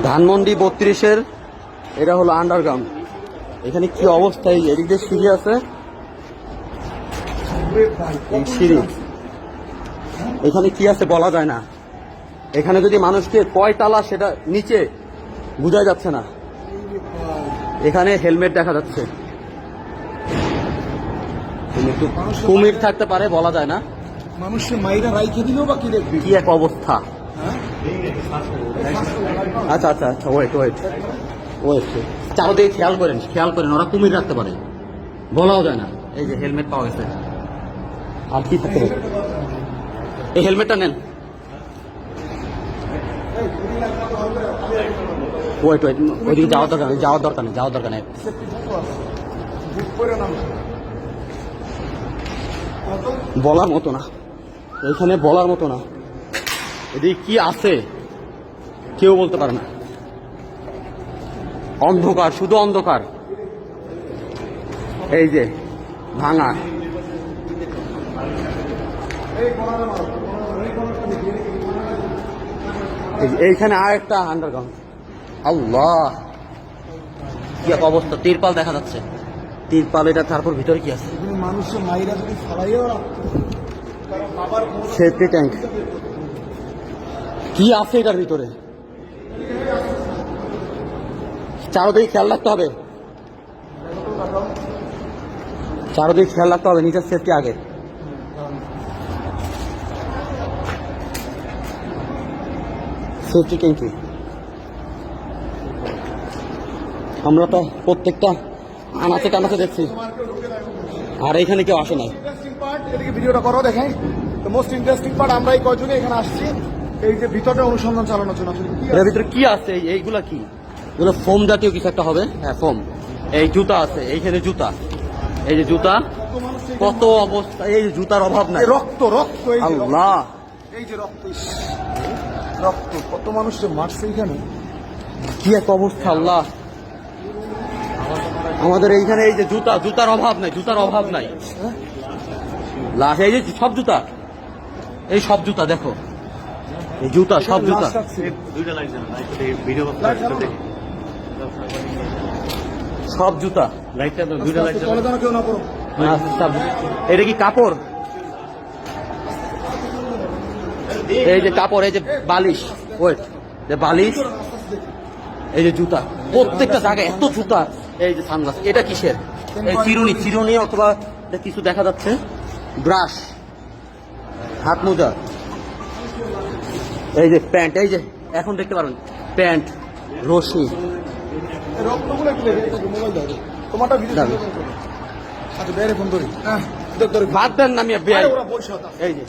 ধানমন্ডি 32-এর এটা হলো আন্ডারগ্রাউন্ড। এখানে কি অবস্থা, এই এদিক দিয়ে সিঁড়ি আছে, এই সিঁড়ি এখানে কি আছে বলা যায় না। এখানে যদি মানুষকে কয় তালা সেটা নিচে বোঝা যাচ্ছে না। এখানে হেলমেট দেখা যাচ্ছে, কুমির থাকতে পারে বলা যায় না। মানুষের মাইরা রাইখে দিলেও বা কি দেখবি, কি এক অবস্থা। আচ্ছা আচ্ছা আচ্ছা, ওয়েট ওয়েট ওয়েট, চারদিকে খেয়াল করেন ওরা কুমির রাখতে পারে, বলাও যায় না। এই যে হেলমেট পাওয়া গেছে, আর কি থাকতে পারে। এই হেলমেটটা নেন। ওয়েট ওয়েট, ওইদিকে যাওয়ার দরকার নেই। বলার মতো না, এখানে বলার মতো না। এদিকে কি আছে কেউ বলতে পারে না। অন্ধকার, শুধু অন্ধকার। এই যে ভাঙা, এইখানে আর একটা আন্ডারগ্রাউন্ড। আল্লাহ, কি এক অবস্থা। তিরপাল দেখা যাচ্ছে, তিরপাল এটা। তারপর ভিতরে কি আছে, মানুষের মাইরা যদি ফালাইও রাখতো। সেফটি ট্যাঙ্ক কি আছে এটার ভিতরে, চারদিকে খেয়াল রাখতে হবে, নিজের সেফটি আগে। সেফটি ট্যাঙ্কি আমরা তো প্রত্যেকটা আনাচে টানাচে দেখছি, আর এখানে কেউ আসে নাই। এদিকে ভিডিওটা করো, দেখেন মোস্ট ইন্টারেস্টিং পার্ট। আমরা এই কয়জনে এখানে আসছি, এই যে ভিতরে অনুসন্ধান চালানোর জন্য। এর ভিতরে কি আছে, এইগুলা কি, এগুলো ফোম জাতীয় কিছু একটা হবে। হ্যাঁ ফোম। এই জুতা আছে, এইখানে জুতা, এই যে জুতা, কত অবস্থা। এই জুতার অভাব নাই। রক্ত রক্ত, আল্লাহ, এই যে রক্ত, রক্ত, কত মানুষকে মারছে এখানে, কি এক অবস্থা। আল্লাহ, আমাদের এইখানে এই যে জুতার অভাব নাই। লাশ, এই যে সব জুতা, এই সব জুতা দেখো, এই জুতা সব জুতা। সব জুতা, এটা কি কাপড়? এই যে কাপড়, এই যে বালিশ, ওয়েট, বালিশ, এই যে জুতা, প্রত্যেকটা জায়গায় এত জুতা। এই যে সানগ্লাস, এটা কিসের? এই চিরুনি অথবা কিছু দেখা যাচ্ছে। ব্রাশ, হাত মোজা, এই যে প্যান্ট, এই যে এখন দেখতে পারেন প্যান্ট, রশি। বাদ দেন, নামিয়ে এই যে